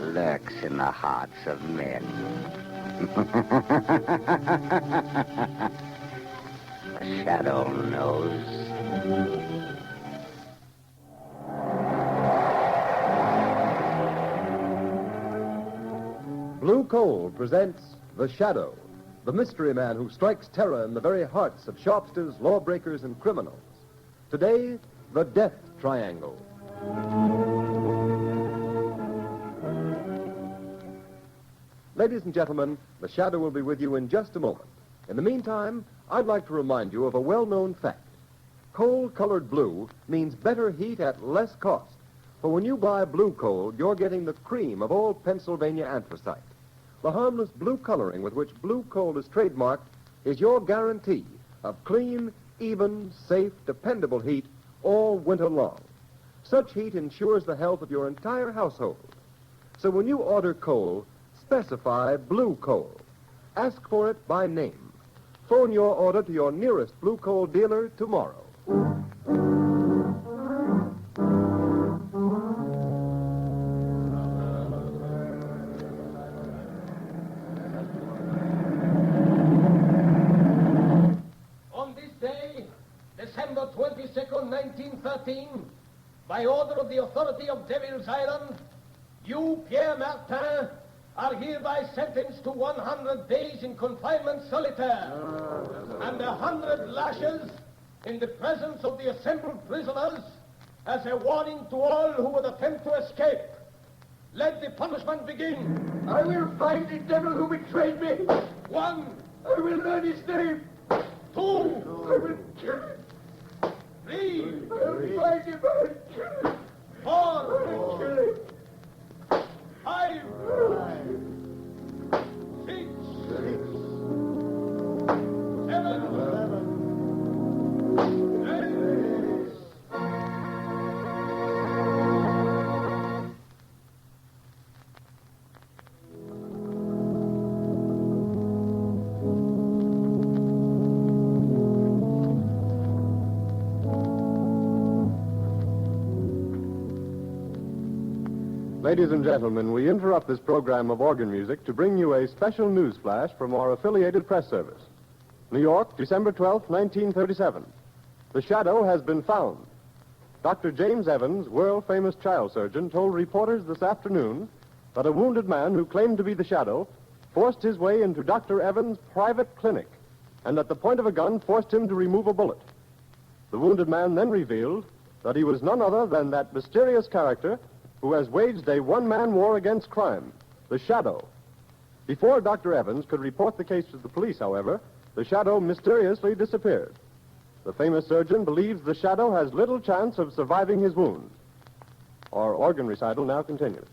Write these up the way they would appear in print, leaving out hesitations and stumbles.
lurks in the hearts of men. The shadow knows. Blue Coal presents The Shadow, the mystery man who strikes terror in the very hearts of sharpsters, lawbreakers, and criminals. Today, the Death Triangle. Ladies and gentlemen, The Shadow will be with you in just a moment. In the meantime, I'd like to remind you of a well-known fact. Coal-colored blue means better heat at less cost. For when you buy blue coal, you're getting the cream of old Pennsylvania anthracite. The harmless blue coloring with which blue coal is trademarked is your guarantee of clean, even, safe, dependable heat all winter long. Such heat ensures the health of your entire household. So when you order coal, specify blue coal. Ask for it by name. Phone your order to your nearest blue coal dealer tomorrow. December 22nd, 1913, by order of the authority of Devil's Island, you, Pierre Martin, are hereby sentenced to 100 days in confinement solitaire and 100 lashes in the presence of the assembled prisoners as a warning to all who would attempt to escape. Let the punishment begin. I will find the devil who betrayed me. 1. I will learn his name. 2. I will kill him. 3. I'll find him. I'll kill him. 4. I'll kill him. 5. 6. 7. 8. Ladies and gentlemen, we interrupt this program of organ music to bring you a special news flash from our affiliated press service. New York, December 12th, 1937. The Shadow has been found. Dr. James Evans, world-famous child surgeon, told reporters this afternoon that a wounded man who claimed to be the Shadow forced his way into Dr. Evans' private clinic and at the point of a gun forced him to remove a bullet. The wounded man then revealed that he was none other than that mysterious character who has waged a one-man war against crime, the Shadow. Before Dr. Evans could report the case to the police, however, the Shadow mysteriously disappeared. The famous surgeon believes the Shadow has little chance of surviving his wound. Our organ recital now continues.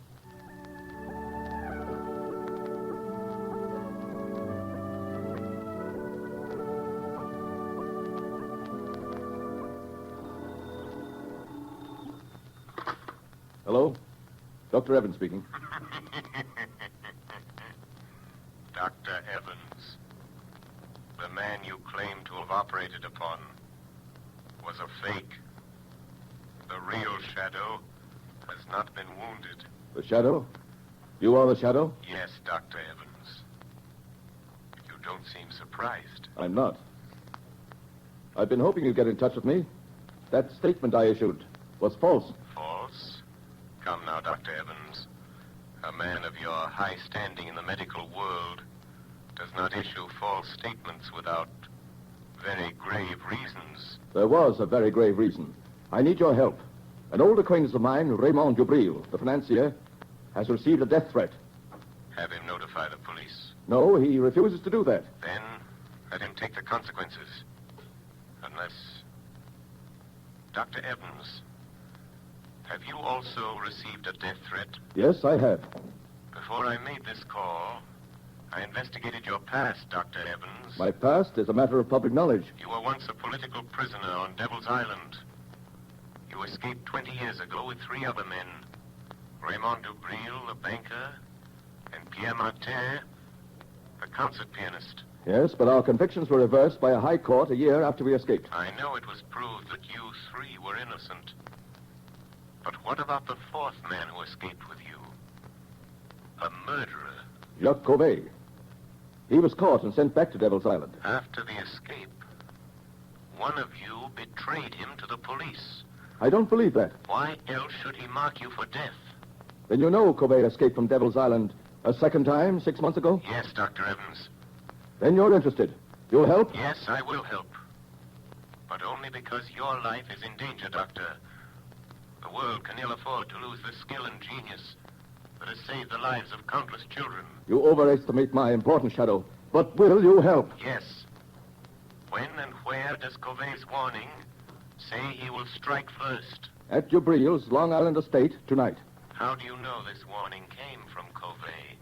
Hello? Dr. Evans speaking. Dr. Evans, the man you claim to have operated upon was a fake. The real Shadow has not been wounded. The Shadow? You are the Shadow? Yes, Dr. Evans. You don't seem surprised. I'm not. I've been hoping you'd get in touch with me. That statement I issued was false. False? Come now, Dr. Evans. A man of your high standing in the medical world does not issue false statements without very grave reasons. There was a very grave reason. I need your help. An old acquaintance of mine, Raymond Dubril, the financier, has received a death threat. Have him notify the police. No, he refuses to do that. Then let him take the consequences. Unless... Dr. Evans, have you also received a death threat? Yes, I have. Before I made this call, I investigated your past, Dr. Evans. My past is a matter of public knowledge. You were once a political prisoner on Devil's Island. You escaped 20 years ago with 3 other men. Raymond Dubril, a banker, and Pierre Martin, the concert pianist. Yes, but our convictions were reversed by a high court a year after we escaped. I know it was proved that you 3 were innocent. But what about the 4th man who escaped with you? A murderer. Jacques Covey. He was caught and sent back to Devil's Island. After the escape, one of you betrayed him to the police. I don't believe that. Why else should he mark you for death? Then you know Covey escaped from Devil's Island a second time 6 months ago? Yes, Dr. Evans. Then you're interested. You'll help? Yes, I will help. But only because your life is in danger, Doctor. The world can ill afford to lose the skill and genius that has saved the lives of countless children. You overestimate my importance, Shadow. But will you help? Yes. When and where does Covey's warning say he will strike first? At Jubril's Long Island estate tonight. How do you know this warning came from Covey?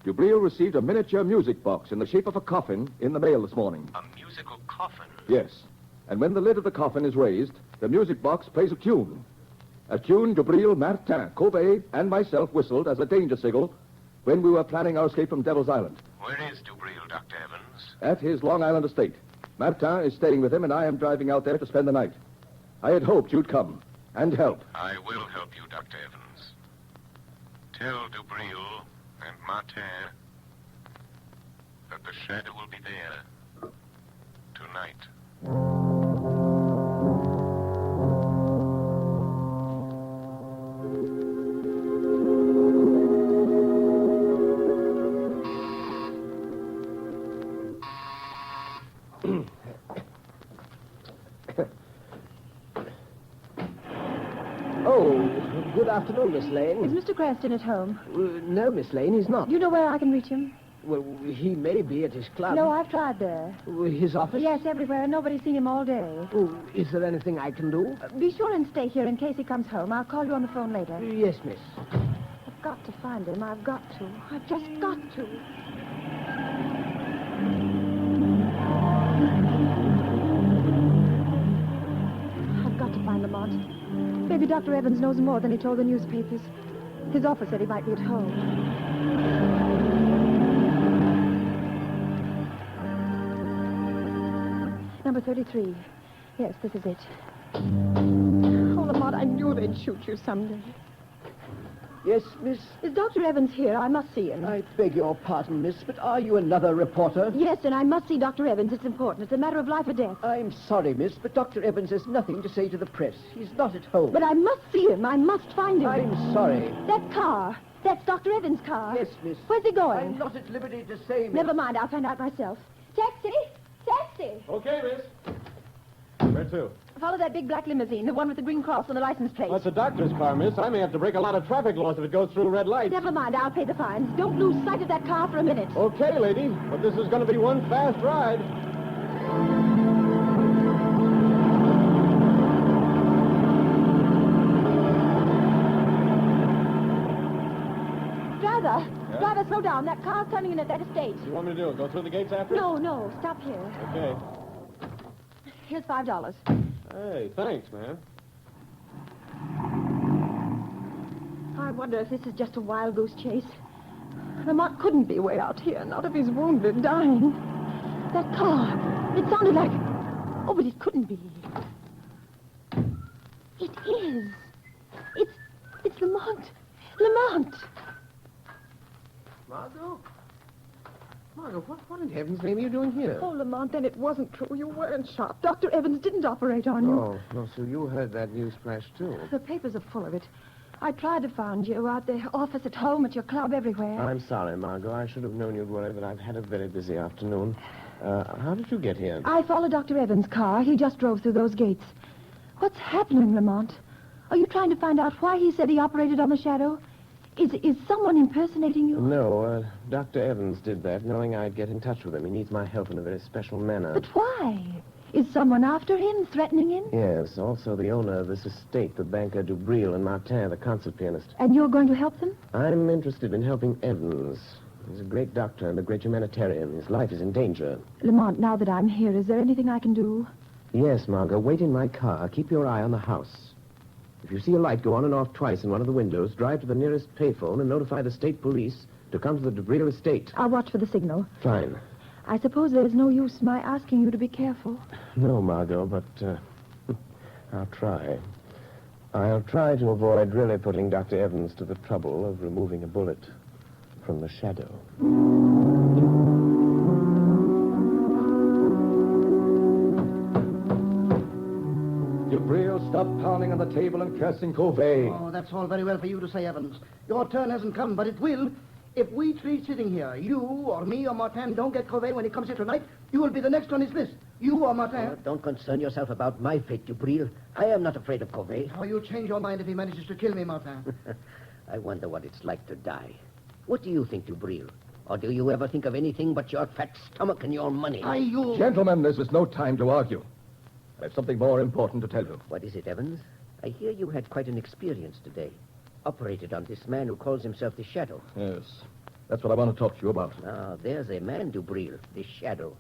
Jubril received a miniature music box in the shape of a coffin in the mail this morning. A musical coffin? Yes. And when the lid of the coffin is raised, the music box plays a tune. A tune Jubril, Martin, Covey, and myself whistled as a danger signal when we were planning our escape from Devil's Island. Where is Dubril, Dr. Evans? At his Long Island estate. Martin is staying with him, and I am driving out there to spend the night. I had hoped you'd come and help. I will help you, Dr. Evans. Tell Dubril and Martin that the shadow will be there tonight. Good afternoon, Miss Lane. Is Mr. Cranston at home? No, Miss Lane, he's not. Do you know where I can reach him? Well, he may be at his club. No, I've tried there. His office? Yes, everywhere. Nobody's seen him all day. Oh, is there anything I can do? Be sure and stay here in case he comes home. I'll call you on the phone later. Yes, miss. I've got to find him. I've got to. I've just got to. I've got to find Lamont. Maybe Dr. Evans knows more than he told the newspapers. His office said he might be at home. Number 33. Yes, this is it. Oh, Lamont, I knew they'd shoot you someday. Yes, miss? Is Dr. Evans here? I must see him. I beg your pardon, miss, but are you another reporter? Yes, and I must see Dr. Evans. It's important. It's a matter of life or death. I'm sorry, miss, but Dr. Evans has nothing to say to the press. He's not at home. But I must see him. I must find him. I'm sorry. That car. That's Dr. Evans' car. Yes, miss. Where's he going? I'm not at liberty to say, miss. Never mind. I'll find out myself. Taxi! Taxi! Okay, miss. Where to? Follow that big black limousine, the one with the green cross on the license plate. Well, that's a doctor's car, miss. I may have to break a lot of traffic laws if it goes through red lights. Never mind. I'll pay the fines. Don't lose sight of that car for a minute. Okay, lady, but this is going to be one fast ride. Driver! Yeah? Driver, slow down. That car's coming in at that estate. What do you want me to do? Go through the gates after? No. Stop here. Okay. Here's $5. Hey, thanks, man. I wonder if this is just a wild goose chase. Lamont couldn't be way out here, not if he's wounded, dying. That car, it sounded like... Oh, but it couldn't be. It is. It's Lamont. Lamont! Margot, what in heaven's name are you doing here? Oh, Lamont, then it wasn't true. You weren't shot. Dr. Evans didn't operate on you. Oh, no, so you heard that news flash, too. The papers are full of it. I tried to find you out the office, at home, at your club, everywhere. I'm sorry, Margot. I should have known you'd worry, but I've had a very busy afternoon. How did you get here? I followed Dr. Evans' car. He just drove through those gates. What's happening, Lamont? Are you trying to find out why he said he operated on the shadow? Is someone impersonating you? No, Dr. Evans did that, knowing I'd get in touch with him. He needs my help in a very special manner. But why? Is someone after him, threatening him? Yes, also the owner of this estate, the banker Dubril, and Martin, the concert pianist. And you're going to help them? I'm interested in helping Evans. He's a great doctor and a great humanitarian. His life is in danger. Lamont, now that I'm here, is there anything I can do? Yes, Margot. Wait in my car. Keep your eye on the house. If you see a light go on and off twice in one of the windows, drive to the nearest payphone and notify the state police to come to the Dubril estate. I'll watch for the signal. Fine. I suppose there's no use my asking you to be careful. No, Margot, but I'll try. I'll try to avoid really putting Dr. Evans to the trouble of removing a bullet. from the shadow. Dubril, stop pounding on the table and cursing Covey. Oh, that's all very well for you to say, Evans. Your turn hasn't come, but it will. If we three sitting here, you or me or Martin, don't get Covey when he comes here tonight, you will be the next on his list. You or Martin. Oh, don't concern yourself about my fate, Dubril. I am not afraid of Covey. Oh, you'll change your mind if he manages to kill me, Martin. I wonder what it's like to die. What do you think, Dubril? Or do you ever think of anything but your fat stomach and your money? Gentlemen, this is no time to argue. I have something more important to tell you. What is it, Evans? I hear you had quite an experience today. Operated on this man who calls himself the Shadow. Yes, that's what I want to talk to you about. Ah, there's a man, Dubril, the Shadow.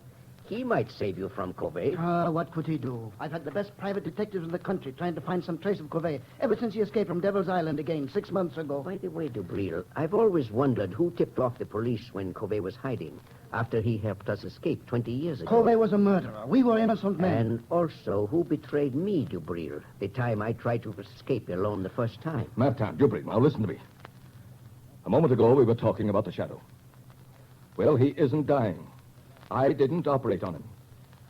He might save you from Covey. What could he do? I've had the best private detectives in the country trying to find some trace of Covey ever since he escaped from Devil's Island again 6 months ago. By the way, Dubril, I've always wondered who tipped off the police when Covey was hiding after he helped us escape 20 years ago. Covey was a murderer. We were innocent men. And also, who betrayed me, Dubril, the time I tried to escape alone the first time? Martin, Dubril, now listen to me. A moment ago, we were talking about the Shadow. Well, he isn't dying. I didn't operate on him.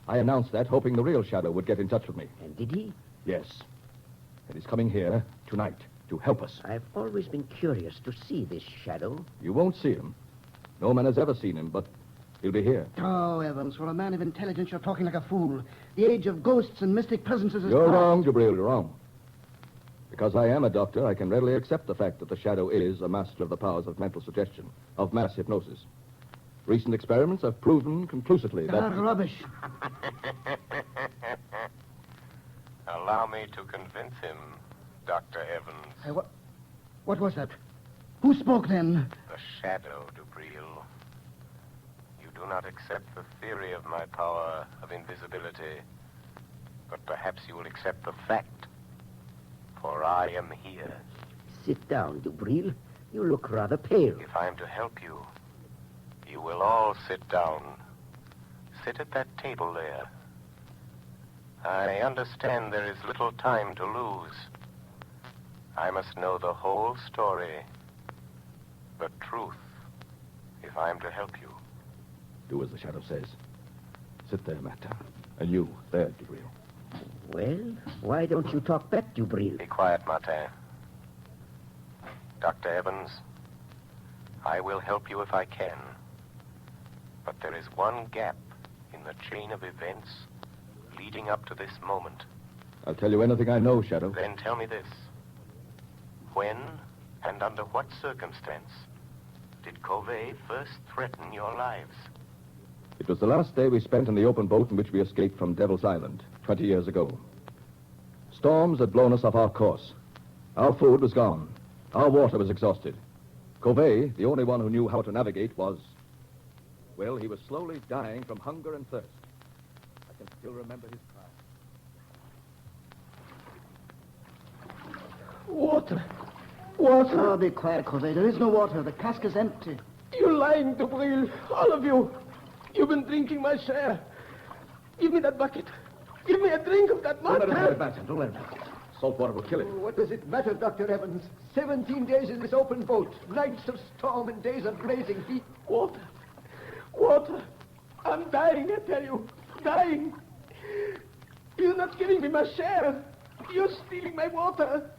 I announced that, hoping the real Shadow would get in touch with me. And did he? Yes. And he's coming here tonight to help us. I've always been curious to see this Shadow. You won't see him. No man has ever seen him, but he'll be here. Oh, Evans, for a man of intelligence, you're talking like a fool. The age of ghosts and mystic presences is... You're wrong, Dubril, you're wrong. Because I am a doctor, I can readily accept the fact that the Shadow is a master of the powers of mental suggestion, of mass hypnosis. Recent experiments have proven conclusively that... rubbish. Allow me to convince him, Dr. Evans. Hey, what was that? Who spoke then? The Shadow, Dubril. You do not accept the theory of my power of invisibility, but perhaps you will accept the fact, for I am here. Sit down, Dubril. You look rather pale. If I am to help you, you will all sit down. Sit at that table there. I understand there is little time to lose. I must know the whole story, the truth, if I am to help you. Do as the Shadow says. Sit there, Martin. And you, there, Dubril. Well, why don't you talk back, Dubril? Be quiet, Martin. Dr. Evans, I will help you if I can. But there is one gap in the chain of events leading up to this moment. I'll tell you anything I know, Shadow. Then tell me this. When and under what circumstance did Covey first threaten your lives? It was the last day we spent in the open boat in which we escaped from Devil's Island 20 years ago. Storms had blown us off our course. Our food was gone. Our water was exhausted. Covey, the only one who knew how to navigate, was... Well, he was slowly dying from hunger and thirst. I can still remember his cry. Water. Oh, be quiet, Covey. There is no water. The cask is empty. You're lying, Dubril. All of you. You've been drinking my share. Give me that bucket. Give me a drink of that Don't let him have it, Martin. Martin. Don't let him have it. Salt water will kill him. What does it matter, Dr. Evans? 17 days in this open boat. Nights of storm and days of blazing heat. Water. Water. I'm dying, I tell you. Dying. You're not giving me my share. You're stealing my water.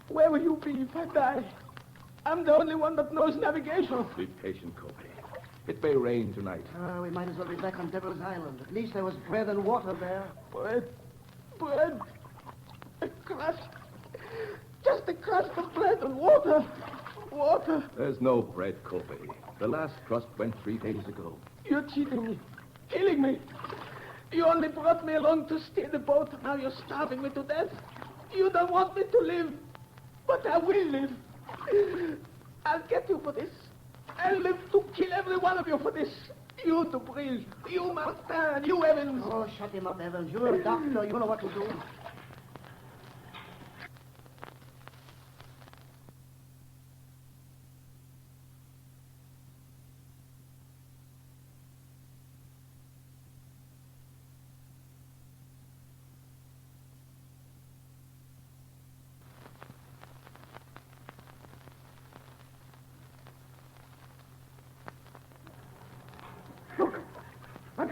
Where will you be if I die? I'm the only one that knows navigation. Be patient, Covey. It may rain tonight. We might as well be back on Devil's Island. At least there was bread and water there. Bread. A crust. Just a crust of bread and water. Water. There's no bread, Covey. The last crust went 3 days ago. You're cheating me. Killing me. You only brought me along to steal the boat. Now you're starving me to death. You don't want me to live. But I will live. I'll get you for this. I'll live to kill every one of you for this. You, Dubril. You, Martin. You, Evans. Oh, shut him up, Evans. You're a doctor. You know what to do.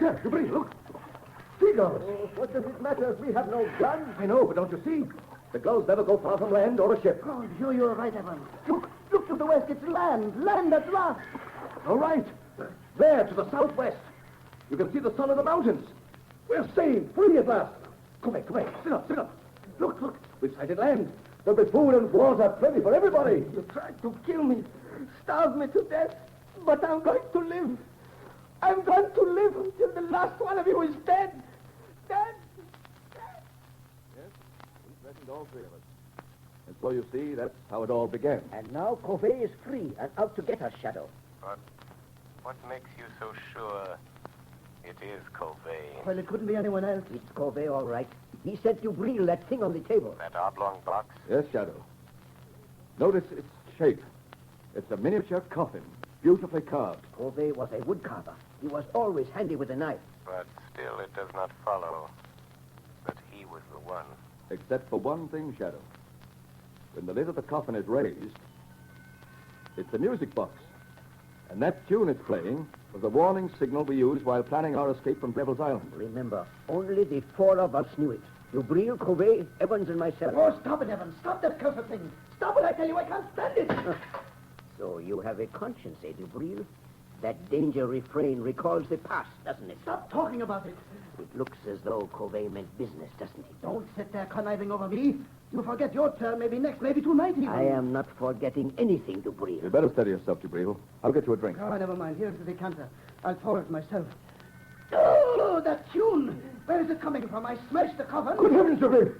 Martin, Dubril, look. Seagulls. Oh, what does it matter if we have no guns? I know, but don't you see? The gulls never go far from land or a ship. Oh, you're right, Evans. Look to the west. It's land at last. All right. There, to the southwest. You can see the sun of the mountains. We're saved, free at last. Come back. Sit up. Look. We've sighted land. There'll be food and water plenty for everybody. You tried to kill me, starve me to death, but I'm going to live. I'm going to live until the last one of you is dead. Dead. Yes, we threatened all three of us. And so you see, that's how it all began. And now Covey is free and out to get us, Shadow. But what makes you so sure it is Covey? Well, it couldn't be anyone else. It's Covey, all right. He sent you Breel that thing on the table. That oblong box? Yes, Shadow. Notice its shape. It's a miniature coffin, beautifully carved. Covey was a woodcarver. He was always handy with a knife. But still it does not follow that he was the one. Except for one thing, Shadow. When the lid of the coffin is raised, it's a music box. And that tune it's playing was the warning signal we used while planning our escape from Devil's Island. Remember, only the four of us knew it. You, Breel, Covey, Evans, and myself. Oh, stop it, Evans. Stop that cursed thing. Stop it, I tell you. I can't stand it. So you have a conscience, eh, Breel? That danger refrain recalls the past, doesn't it? Stop talking about it. It looks as though Covey meant business, doesn't it? Don't sit there conniving over me. You forget your turn, maybe next, maybe tonight even. I am not forgetting anything, Breel. You'd better steady yourself, Dubril. I'll get you a drink. Oh, never mind. Here's the decanter. I'll pour it myself. Oh, that tune. Where is it coming from? I smashed the coffin. Good heavens, Dubril!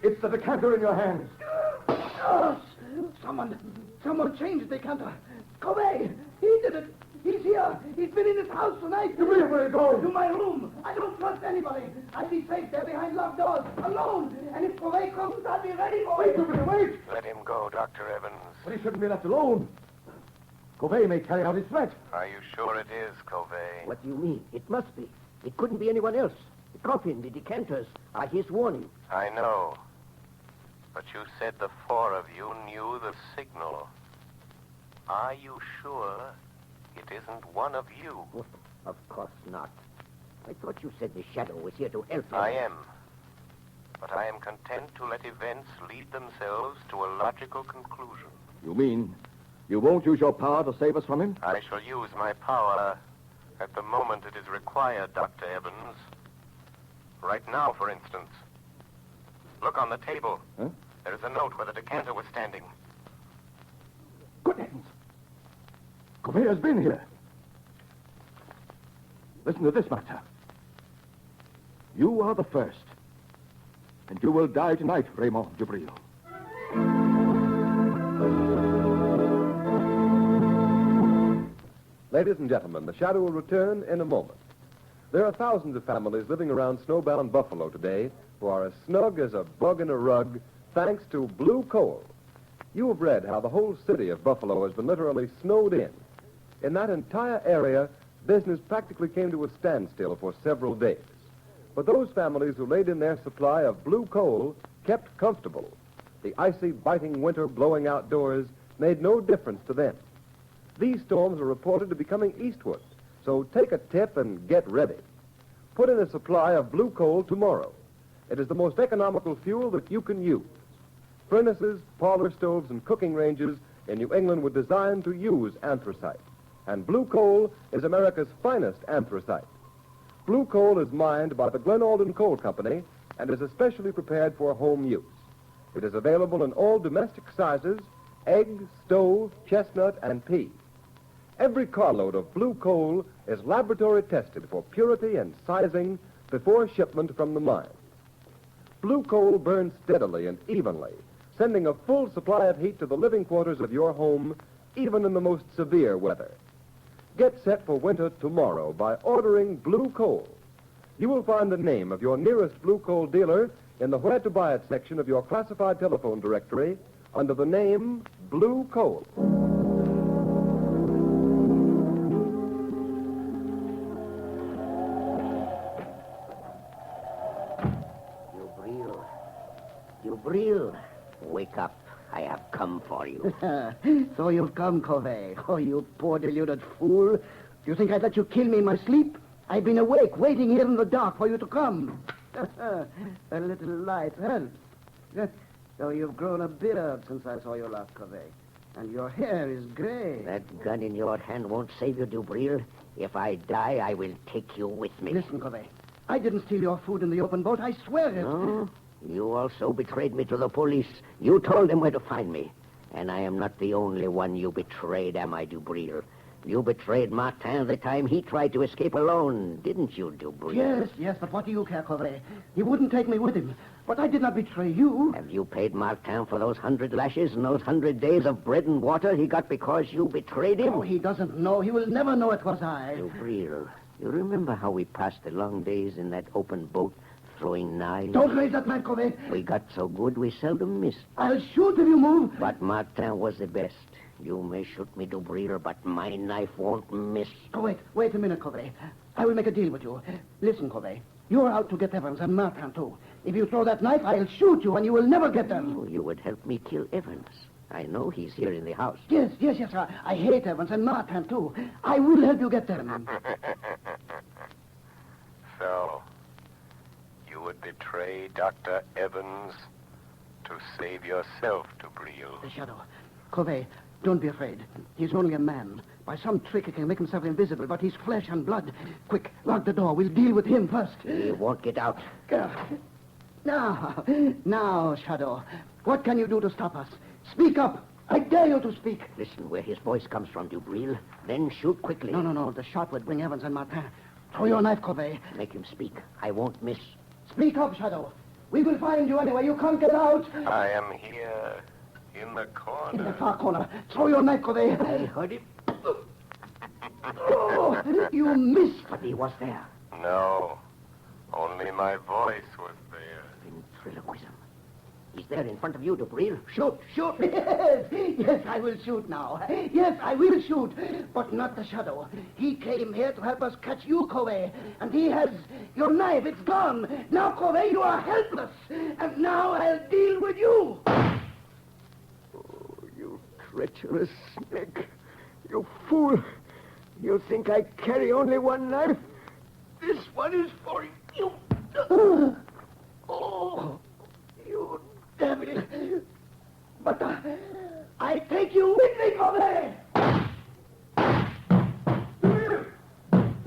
It's the decanter in your hands. Oh, someone changed the decanter. Covey, he did it. He's here. He's been in his house tonight. Dubril, where are you going? To my room. I don't trust anybody. I'll be safe there behind locked doors, alone. And if Covey comes, I'll be ready for Wait, him. Dubril, wait! Let him go, Dr. Evans. But he shouldn't be left alone. Covey may carry out his threat. Are you sure it is Covey? What do you mean? It must be. It couldn't be anyone else. The coffin, the decanters are his warning. I know. But you said the four of you knew the signal. Are you sure it isn't one of you? Oh, of course not. I thought you said the Shadow was here to help you. I am. But I am content to let events lead themselves to a logical conclusion. You mean you won't use your power to save us from him? I shall use my power at the moment it is required, Dr. Evans. Right now, for instance. Look on the table. Huh? There is a note where the decanter was standing. Good heavens! Covey has been here. Listen to this, Master. You are the first. And you will die tonight, Raymond Dubril. Ladies and gentlemen, the Shadow will return in a moment. There are thousands of families living around snowbound Buffalo today who are as snug as a bug in a rug thanks to blue coal. You have read how the whole city of Buffalo has been literally snowed in. In that entire area, business practically came to a standstill for several days. But those families who laid in their supply of blue coal kept comfortable. The icy, biting winter blowing outdoors made no difference to them. These storms are reported to be coming eastward, so take a tip and get ready. Put in a supply of blue coal tomorrow. It is the most economical fuel that you can use. Furnaces, parlor stoves, and cooking ranges in New England were designed to use anthracite. And blue coal is America's finest anthracite. Blue coal is mined by the Glen Alden Coal Company and is especially prepared for home use. It is available in all domestic sizes: egg, stove, chestnut, and pea. Every carload of blue coal is laboratory tested for purity and sizing before shipment from the mine. Blue coal burns steadily and evenly, sending a full supply of heat to the living quarters of your home, even in the most severe weather. Get set for winter tomorrow by ordering blue coal. You will find the name of your nearest blue coal dealer in the Where to Buy It section of your classified telephone directory under the name Blue Coal. You Breel, wake up. I have come for you. So you've come, Covey. Oh, you poor deluded fool. Do you think I'd let you kill me in my sleep? I've been awake, waiting here in the dark for you to come. A little light helps. So you've grown a beard since I saw you last, Covey. And your hair is gray. That gun in your hand won't save you, Dubril. If I die, I will take you with me. Listen, Covey. I didn't steal your food in the open boat. I swear it. No? You also betrayed me to the police. You told them where to find me. And I am not the only one you betrayed, am I, Dubril? You betrayed Martin the time he tried to escape alone, didn't you, Dubril? Yes, but what do you care, Covey? He wouldn't take me with him. But I did not betray you. Have you paid Martin for those 100 lashes and those 100 days of bread and water he got because you betrayed him? Oh, he doesn't know. He will never know it was I. Dubril, you remember how we passed the long days in that open boat throwing knives? Don't raise that man, Covey. We got so good we seldom missed. I'll shoot if you move. But Martin was the best. You may shoot me, Dubril, but my knife won't miss. Oh, wait a minute, Covey. I will make a deal with you. Listen, Covey. You're out to get Evans and Martin, too. If you throw that knife, I'll shoot you and you will never get them. Oh, you would help me kill Evans. I know he's here in the house. Yes. I hate Evans and Martin, too. I will help you get them. So, you would betray Dr. Evans to save yourself, Dubril. The shadow. Covey, don't be afraid. He's only a man. By some trick, he can make himself invisible, but he's flesh and blood. Quick, lock the door. We'll deal with him first. He won't get out. Now, Shadow. What can you do to stop us? Speak up. I dare you to speak. Listen where his voice comes from, Dubril. Then shoot quickly. No. The shot would bring Evans and Martin. Throw your knife, Covey. Make him speak. I won't miss. Speak up, Shadow. We will find you anyway. You can't get out. I am here, in the corner. In the far corner. Throw your knife, Covey. I heard him. Oh, you missed. But he was there. No, only my voice was there. Ventriloquism. He's there in front of you, Dubril. Shoot. Yes, I will shoot now. Yes, I will shoot. But not the Shadow. He came here to help us catch you, Covey. And he has your knife. It's gone. Now, Covey, you are helpless. And now I'll deal with you. Oh, you treacherous snake. You fool. You think I carry only one knife? This one is for you. Oh, you devil. But I take you with me, Covey.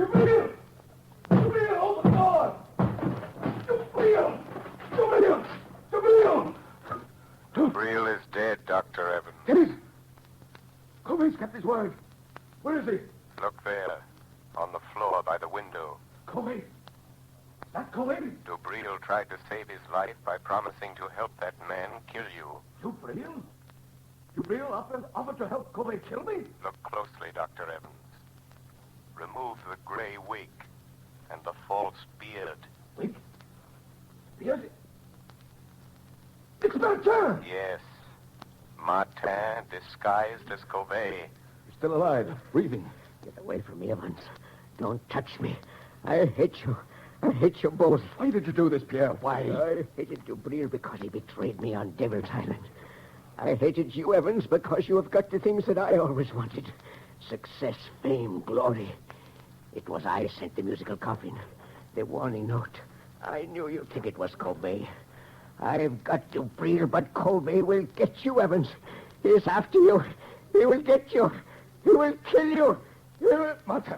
Dubril, open the door. Dubril. Dubril is dead, Dr. Evans. Get it? Covey's kept his word. Where is he? Look there, on the floor by the window. Covey? That Covey? Dubril tried to save his life by promising to help that man kill you. Dubril? Dubril offered to help Covey kill me? Look closely, Dr. Evans. Remove the gray wig and the false beard. Wait. Beard? It's Martin! Yes, Martin disguised as Covey. He's still alive, breathing. Get away from me, Evans. Don't touch me. I hate you. I hate you both. Why did you do this, Pierre? Why? I hated Dubril because he betrayed me on Devil's Island. I hated you, Evans, because you have got the things that I always wanted. Success, fame, glory. It was I sent the musical coffin, the warning note. I knew you'd think it was Covey. I've got Dubril, but Covey will get you, Evans. He's after you. He will get you. He will kill you. Martin!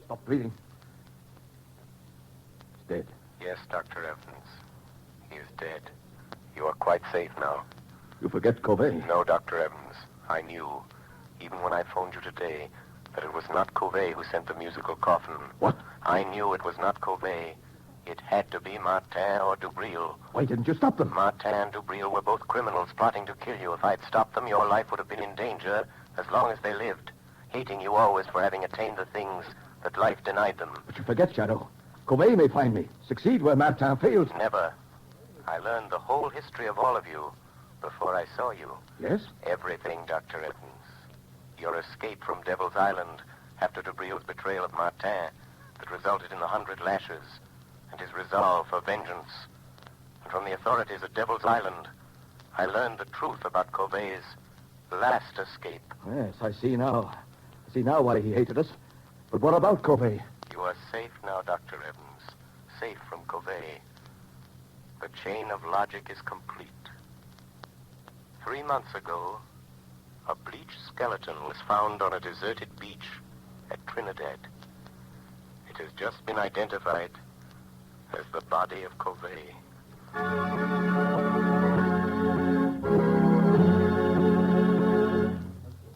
Stop breathing. He's dead. Yes, Dr. Evans. He is dead. You are quite safe now. You forget Covey. No, Dr. Evans. I knew, even when I phoned you today, that it was not Covey who sent the musical coffin. What? I knew it was not Covey. It had to be Martin or Dubril. Why didn't you stop them? Martin and Dubril were both criminals plotting to kill you. If I'd stopped them, your life would have been in danger as long as they lived, hating you always for having attained the things that life denied them. But you forget, Shadow. Covey may find me, succeed where Martin fails. Never. I learned the whole history of all of you before I saw you. Yes? Everything, Dr. Evans. Your escape from Devil's Island after Dubril's betrayal of Martin that resulted in the 100 lashes, and his resolve for vengeance. And from the authorities at Devil's Island, I learned the truth about Covey's last escape. Yes, I see now. I see now why he hated us. But what about Covey? You are safe now, Dr. Evans. Safe from Covey. The chain of logic is complete. 3 months ago, a bleached skeleton was found on a deserted beach at Trinidad. It has just been identified as the body of Covey.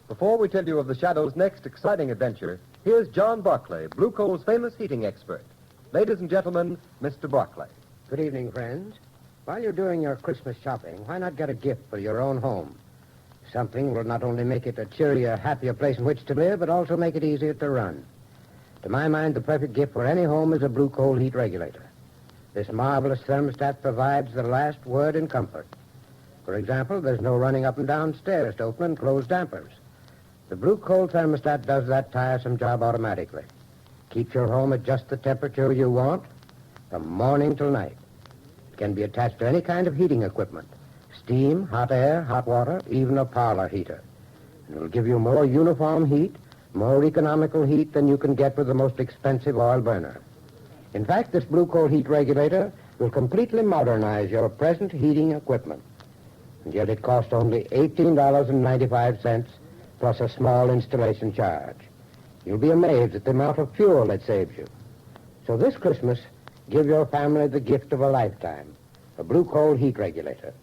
Before we tell you of the Shadow's next exciting adventure, here's John Barclay, Blue Coal's famous heating expert. Ladies and gentlemen, Mr. Barclay. Good evening, friends. While you're doing your Christmas shopping, why not get a gift for your own home? Something will not only make it a cheerier, happier place in which to live, but also make it easier to run. To my mind, the perfect gift for any home is a Blue Coal heat regulator. This marvelous thermostat provides the last word in comfort. For example, there's no running up and down stairs to open and close dampers. The Blue Coal thermostat does that tiresome job automatically. Keeps your home at just the temperature you want from morning till night. It can be attached to any kind of heating equipment. Steam, hot air, hot water, even a parlor heater. It will give you more uniform heat, more economical heat than you can get with the most expensive oil burner. In fact, this Blue Coal heat regulator will completely modernize your present heating equipment. And yet it costs only $18.95 plus a small installation charge. You'll be amazed at the amount of fuel it saves you. So this Christmas, give your family the gift of a lifetime, a Blue Coal heat regulator.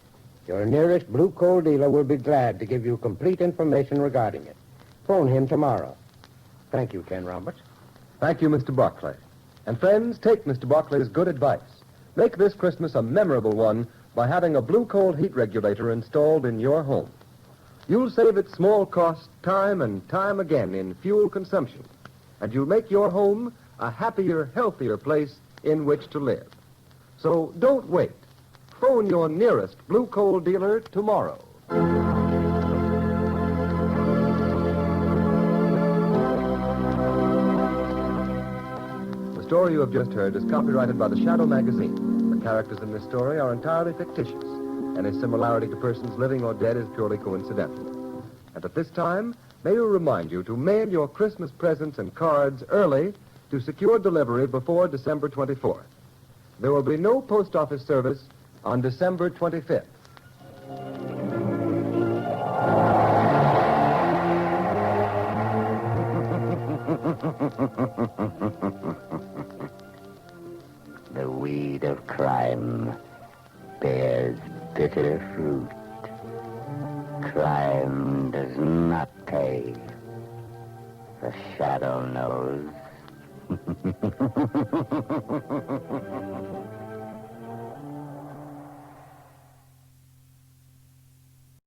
Your nearest Blue Coal dealer will be glad to give you complete information regarding it. Phone him tomorrow. Thank you, Ken Roberts. Thank you, Mr. Barclay. And friends, take Mr. Barclay's good advice. Make this Christmas a memorable one by having a Blue Coal heat regulator installed in your home. You'll save at small cost time and time again in fuel consumption, and you'll make your home a happier, healthier place in which to live. So don't wait. Phone your nearest Blue Coal dealer tomorrow. The story you have just heard is copyrighted by the Shadow magazine. The characters in this story are entirely fictitious. Any similarity to persons living or dead is purely coincidental. And at this time, may we remind you to mail your Christmas presents and cards early to secure delivery before December 24th. There will be no post office service on December 25th. The weed of crime bears bitter fruit. Crime does not pay. The Shadow knows.